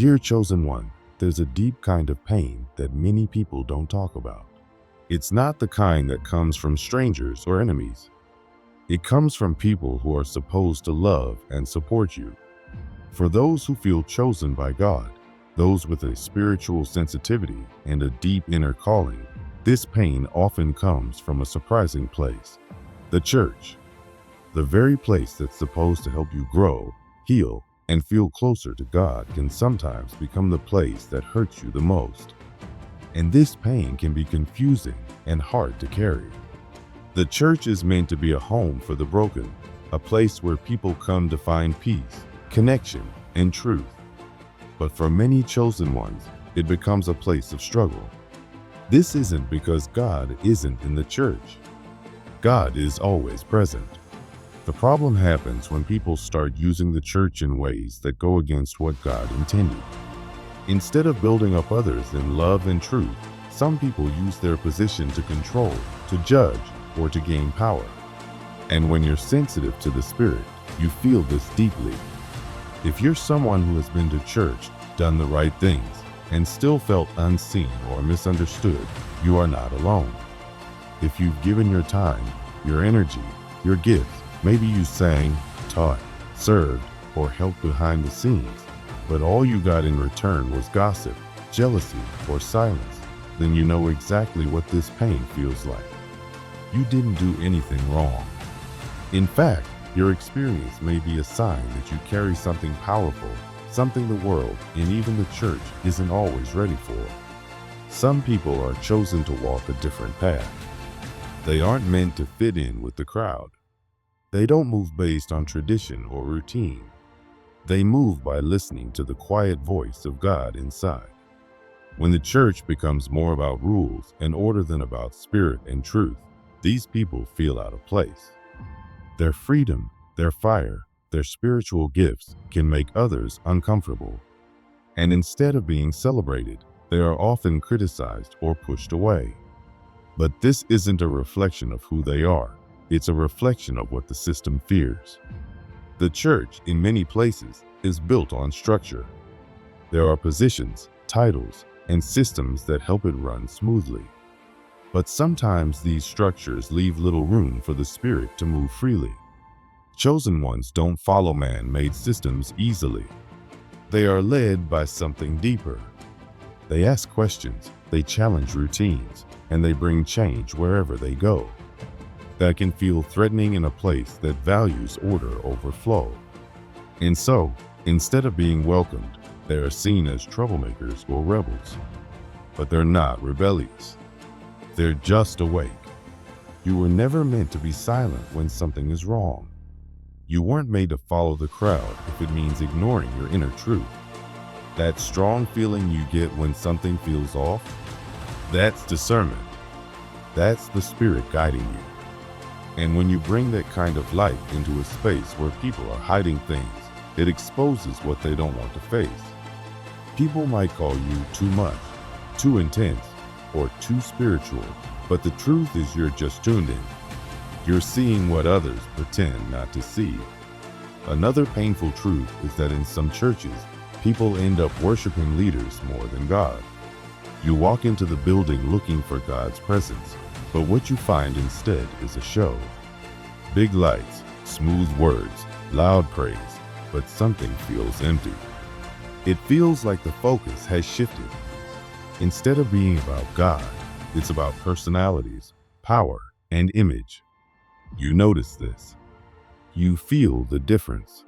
Dear chosen one, there's a deep kind of pain that many people don't talk about. It's not the kind that comes from strangers or enemies. It comes from people who are supposed to love and support you. For those who feel chosen by God, those with a spiritual sensitivity and a deep inner calling, this pain often comes from a surprising place: the church. The very place that's supposed to help you grow, heal, and feel closer to God can sometimes become the place that hurts you the most. And this pain can be confusing and hard to carry. The church is meant to be a home for the broken, a place where people come to find peace, connection, and truth. But for many chosen ones, it becomes a place of struggle. This isn't because God isn't in the church. God is always present. The problem happens when people start using the church in ways that go against what God intended. Instead of building up others in love and truth, some people use their position to control, to judge, or to gain power. And when you're sensitive to the Spirit, you feel this deeply. If you're someone who has been to church, done the right things, and still felt unseen or misunderstood, you are not alone. If you've given your time, your energy, your gifts, maybe you sang, taught, served, or helped behind the scenes, but all you got in return was gossip, jealousy, or silence, then you know exactly what this pain feels like. You didn't do anything wrong. In fact, your experience may be a sign that you carry something powerful, something the world and even the church isn't always ready for. Some people are chosen to walk a different path. They aren't meant to fit in with the crowd. They don't move based on tradition or routine. They move by listening to the quiet voice of God inside. When the church becomes more about rules and order than about spirit and truth, these people feel out of place. Their freedom, their fire, their spiritual gifts can make others uncomfortable. And instead of being celebrated, they are often criticized or pushed away. But this isn't a reflection of who they are. It's a reflection of what the system fears. The church, in many places, is built on structure. There are positions, titles, and systems that help it run smoothly. But sometimes these structures leave little room for the Spirit to move freely. Chosen ones don't follow man-made systems easily. They are led by something deeper. They ask questions, they challenge routines, and they bring change wherever they go. That can feel threatening in a place that values order over flow. And so, instead of being welcomed, they are seen as troublemakers or rebels. But they're not rebellious. They're just awake. You were never meant to be silent when something is wrong. You weren't made to follow the crowd if it means ignoring your inner truth. That strong feeling you get when something feels off, that's discernment. That's the Spirit guiding you. And when you bring that kind of light into a space where people are hiding things, it exposes what they don't want to face. People might call you too much, too intense, or too spiritual, but the truth is you're just tuned in. You're seeing what others pretend not to see. Another painful truth is that in some churches, people end up worshiping leaders more than God. You walk into the building looking for God's presence, but what you find instead is a show. Big lights, smooth words, loud praise, but something feels empty. It feels like the focus has shifted. Instead of being about God, it's about personalities, power, and image. You notice this. You feel the difference.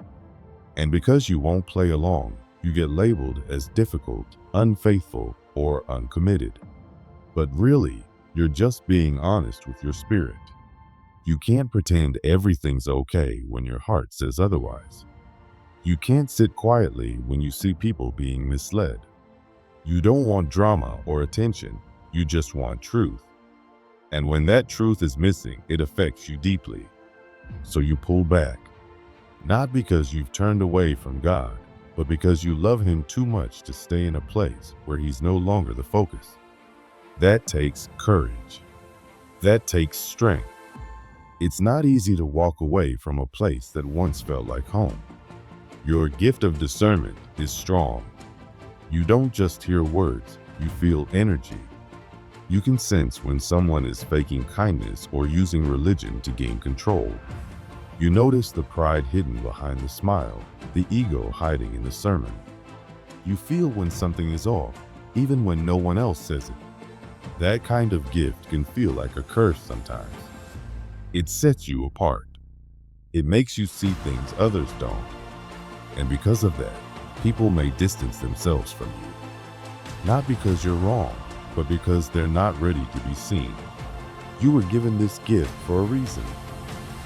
And because you won't play along, you get labeled as difficult, unfaithful, or uncommitted. But really, you're just being honest with your spirit. You can't pretend everything's okay when your heart says otherwise. You can't sit quietly when you see people being misled. You don't want drama or attention, you just want truth. And when that truth is missing, it affects you deeply. So you pull back, not because you've turned away from God, but because you love Him too much to stay in a place where He's no longer the focus. That takes courage. That takes strength. It's not easy to walk away from a place that once felt like home. Your gift of discernment is strong. You don't just hear words, you feel energy. You can sense when someone is faking kindness or using religion to gain control. You notice the pride hidden behind the smile, the ego hiding in the sermon. You feel when something is off, even when no one else says it. That kind of gift can feel like a curse sometimes. It sets you apart. It makes you see things others don't. And because of that, people may distance themselves from you. Not because you're wrong, but because they're not ready to be seen. You were given this gift for a reason.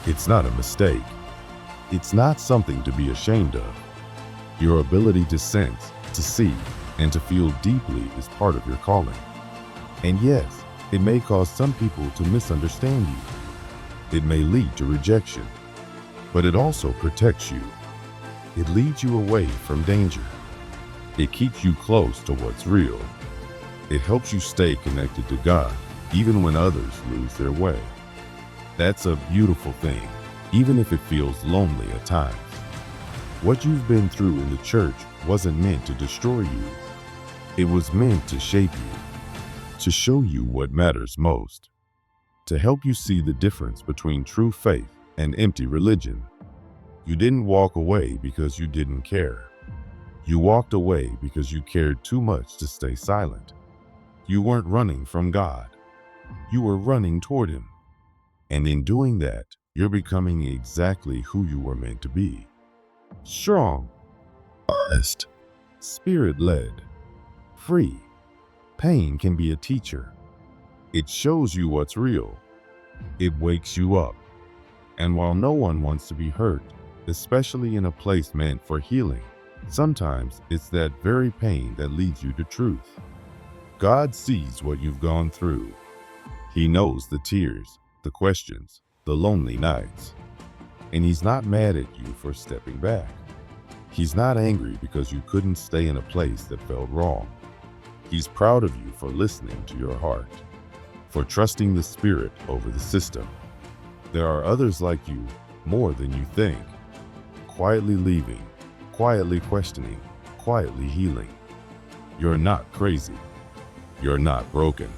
It's not a mistake. It's not something to be ashamed of. Your ability to sense, to see, and to feel deeply is part of your calling. And yes, it may cause some people to misunderstand you. It may lead to rejection, but it also protects you. It leads you away from danger. It keeps you close to what's real. It helps you stay connected to God, even when others lose their way. That's a beautiful thing, even if it feels lonely at times. What you've been through in the church wasn't meant to destroy you. It was meant to shape you, to show you what matters most, to help you see the difference between true faith and empty religion. You didn't walk away because you didn't care. You walked away because you cared too much to stay silent. You weren't running from God. You were running toward Him. And in doing that, you're becoming exactly who you were meant to be. Strong, honest, spirit-led, free. Pain can be a teacher. It shows you what's real. It wakes you up. And while no one wants to be hurt, especially in a place meant for healing, sometimes it's that very pain that leads you to truth. God sees what you've gone through. He knows the tears, the questions, the lonely nights. And He's not mad at you for stepping back. He's not angry because you couldn't stay in a place that felt wrong. He's proud of you for listening to your heart, for trusting the Spirit over the system. There are others like you, more than you think, quietly leaving, quietly questioning, quietly healing. You're not crazy. You're not broken.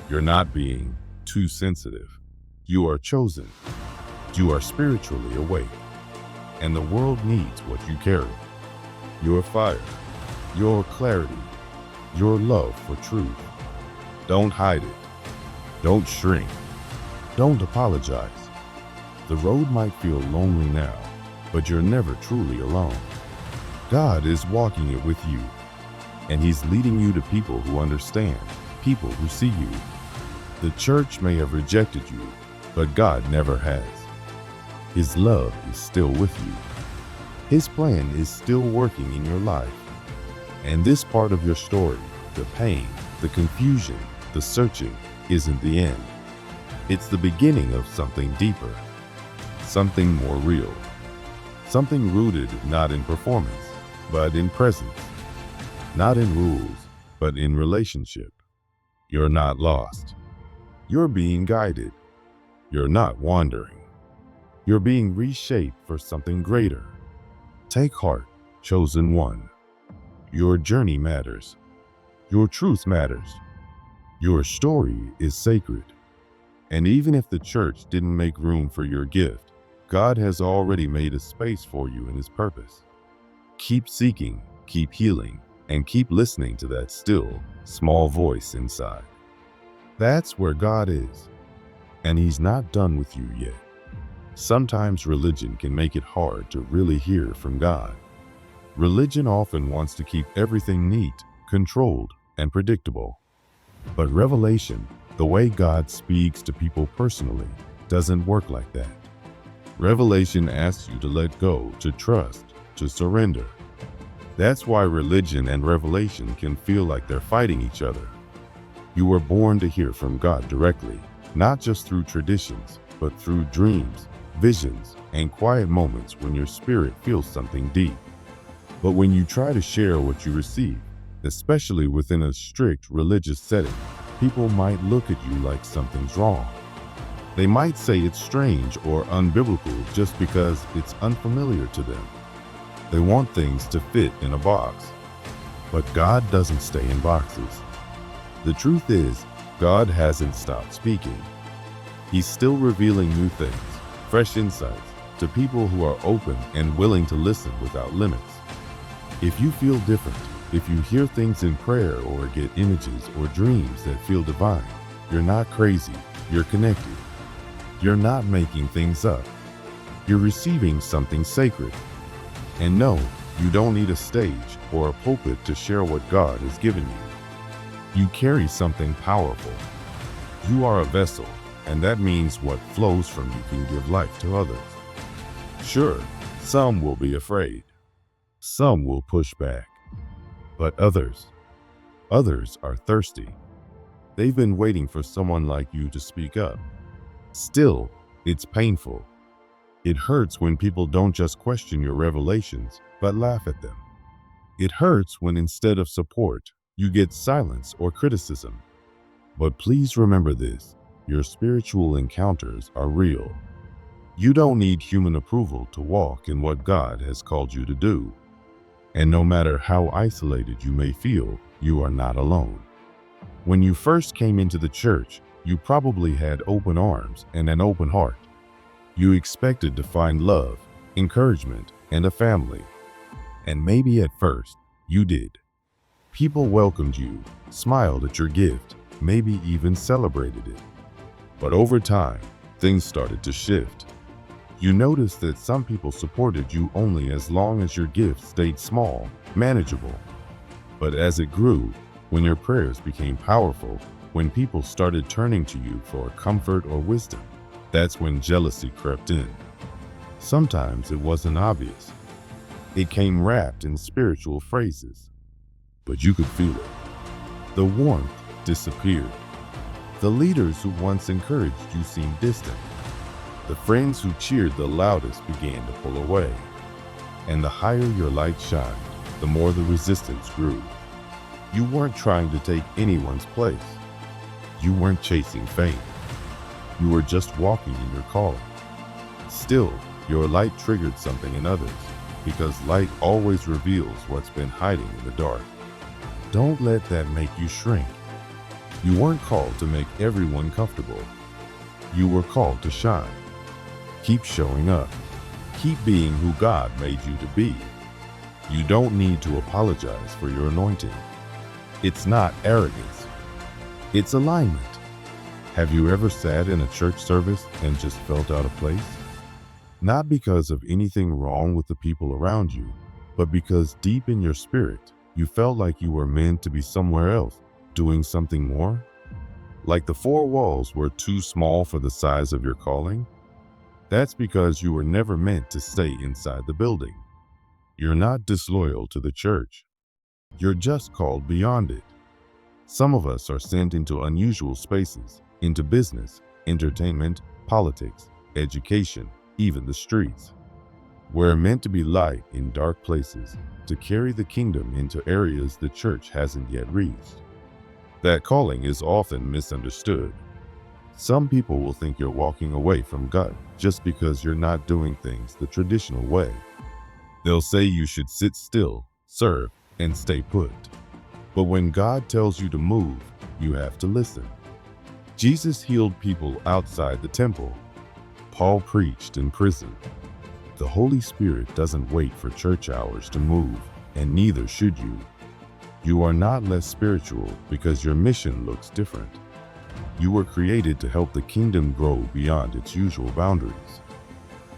You're not being too sensitive. You are chosen. You are spiritually awake. And the world needs what you carry. Your fire, your clarity, your love for truth. Don't hide it. Don't shrink. Don't apologize. The road might feel lonely now, but you're never truly alone. God is walking it with you, and He's leading you to people who understand, people who see you. The church may have rejected you, but God never has. His love is still with you. His plan is still working in your life. And this part of your story, the pain, the confusion, the searching, isn't the end. It's the beginning of something deeper, something more real, something rooted not in performance, but in presence, not in rules, but in relationship. You're not lost. You're being guided. You're not wandering. You're being reshaped for something greater. Take heart, chosen one. Your journey matters. Your truth matters. Your story is sacred. And even if the church didn't make room for your gift, God has already made a space for you in His purpose. Keep seeking, keep healing, and keep listening to that still, small voice inside. That's where God is, and He's not done with you yet. Sometimes religion can make it hard to really hear from God. Religion often wants to keep everything neat, controlled, and predictable. But revelation, the way God speaks to people personally, doesn't work like that. Revelation asks you to let go, to trust, to surrender. That's why religion and revelation can feel like they're fighting each other. You were born to hear from God directly, not just through traditions, but through dreams, visions, and quiet moments when your spirit feels something deep. But when you try to share what you receive, especially within a strict religious setting, people might look at you like something's wrong. They might say it's strange or unbiblical just because it's unfamiliar to them. They want things to fit in a box. But God doesn't stay in boxes. The truth is, God hasn't stopped speaking. He's still revealing new things, fresh insights, to people who are open and willing to listen without limits. If you feel different, if you hear things in prayer or get images or dreams that feel divine, you're not crazy, you're connected. You're not making things up. You're receiving something sacred. And no, you don't need a stage or a pulpit to share what God has given you. You carry something powerful. You are a vessel, and that means what flows from you can give life to others. Sure, some will be afraid. Some will push back. But others are thirsty. They've been waiting for someone like you to speak up. Still, it's painful. It hurts when people don't just question your revelations, but laugh at them. It hurts when instead of support, you get silence or criticism. But please remember this, your spiritual encounters are real. You don't need human approval to walk in what God has called you to do. And no matter how isolated you may feel, you are not alone. When you first came into the church, you probably had open arms and an open heart. You expected to find love, encouragement, and a family. And maybe at first, you did. People welcomed you, smiled at your gift, maybe even celebrated it. But over time, things started to shift. You noticed that some people supported you only as long as your gift stayed small, manageable. But as it grew, when your prayers became powerful, when people started turning to you for comfort or wisdom, that's when jealousy crept in. Sometimes it wasn't obvious. It came wrapped in spiritual phrases, but you could feel it. The warmth disappeared. The leaders who once encouraged you seemed distant. The friends who cheered the loudest began to pull away. And the higher your light shined, the more the resistance grew. You weren't trying to take anyone's place. You weren't chasing fame. You were just walking in your calling. Still, your light triggered something in others, because light always reveals what's been hiding in the dark. Don't let that make you shrink. You weren't called to make everyone comfortable. You were called to shine. Keep showing up. Keep being who God made you to be. You don't need to apologize for your anointing. It's not arrogance. It's alignment. Have you ever sat in a church service and just felt out of place? Not because of anything wrong with the people around you, but because deep in your spirit, you felt like you were meant to be somewhere else, doing something more? Like the four walls were too small for the size of your calling? That's because you were never meant to stay inside the building. You're not disloyal to the church. You're just called beyond it. Some of us are sent into unusual spaces, into business, entertainment, politics, education, even the streets. We're meant to be light in dark places, to carry the kingdom into areas the church hasn't yet reached. That calling is often misunderstood. Some people will think you're walking away from God just because you're not doing things the traditional way. They'll say you should sit still, serve, and stay put. But when God tells you to move, you have to listen. Jesus healed people outside the temple. Paul preached in prison. The Holy Spirit doesn't wait for church hours to move, and neither should you. You are not less spiritual because your mission looks different. You were created to help the kingdom grow beyond its usual boundaries.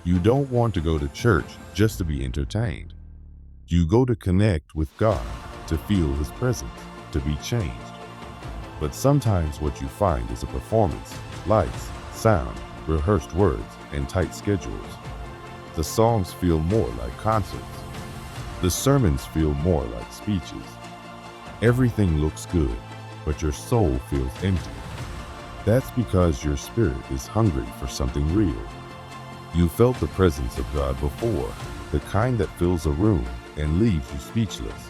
You don't want to go to church just to be entertained. You go to connect with God, to feel His presence, to be changed. But sometimes what you find is a performance, lights, sound, rehearsed words, and tight schedules. The songs feel more like concerts. The sermons feel more like speeches. Everything looks good, but your soul feels empty. That's because your spirit is hungry for something real. You felt the presence of God before, the kind that fills a room and leaves you speechless.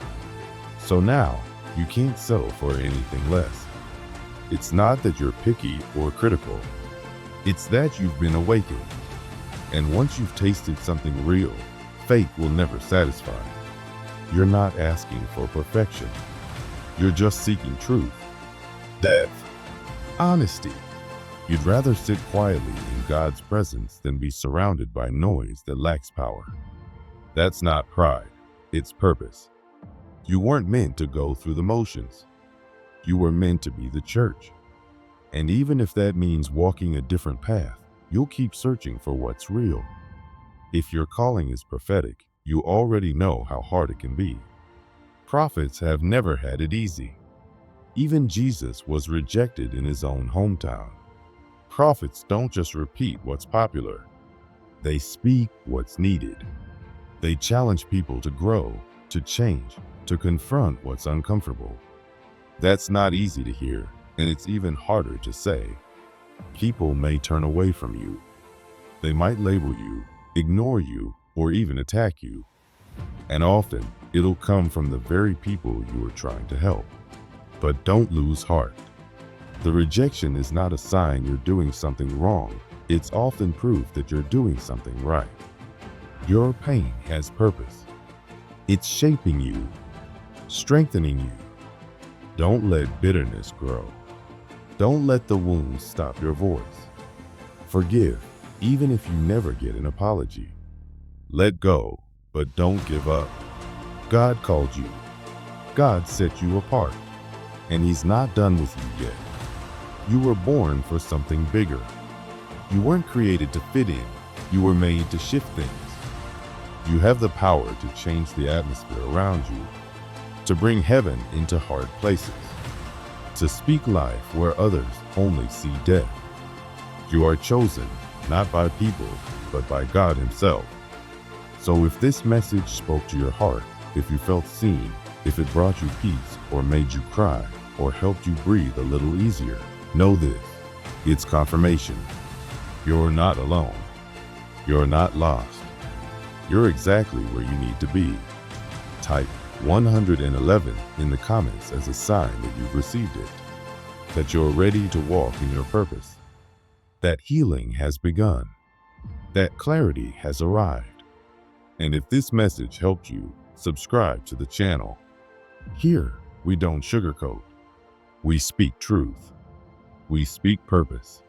So now, you can't settle for anything less. It's not that you're picky or critical. It's that you've been awakened. And once you've tasted something real, fake will never satisfy. You're not asking for perfection. You're just seeking truth, depth, honesty. You'd rather sit quietly in God's presence than be surrounded by noise that lacks power. That's not pride, it's purpose. You weren't meant to go through the motions. You were meant to be the church. And even if that means walking a different path, you'll keep searching for what's real. If your calling is prophetic, you already know how hard it can be. Prophets have never had it easy. Even Jesus was rejected in his own hometown. Prophets don't just repeat what's popular. They speak what's needed. They challenge people to grow, to change, to confront what's uncomfortable. That's not easy to hear, and it's even harder to say. People may turn away from you. They might label you, ignore you, or even attack you. And often, it'll come from the very people you are trying to help. But don't lose heart. The rejection is not a sign you're doing something wrong. It's often proof that you're doing something right. Your pain has purpose. It's shaping you, strengthening you. Don't let bitterness grow. Don't let the wounds stop your voice. Forgive, even if you never get an apology. Let go, but don't give up. God called you. God set you apart. And He's not done with you yet. You were born for something bigger. You weren't created to fit in. You were made to shift things. You have the power to change the atmosphere around you, to bring heaven into hard places, to speak life where others only see death. You are chosen, not by people, but by God Himself. So if this message spoke to your heart, if you felt seen, if it brought you peace or made you cry or helped you breathe a little easier, know this, it's confirmation. You're not alone. You're not lost. You're exactly where you need to be. Type 111 in the comments as a sign that you've received it, that you're ready to walk in your purpose, that healing has begun, that clarity has arrived. And if this message helped you, subscribe to the channel. Here, we don't sugarcoat. We speak truth. We speak purpose.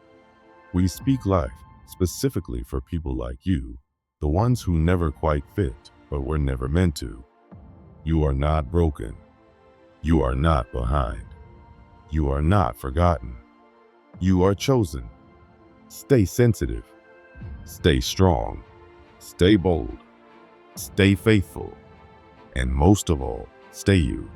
We speak life specifically for people like you, the ones who never quite fit, but were never meant to. You are not broken. You are not behind. You are not forgotten. You are chosen. Stay sensitive. Stay strong. Stay bold. Stay faithful. And most of all, stay you.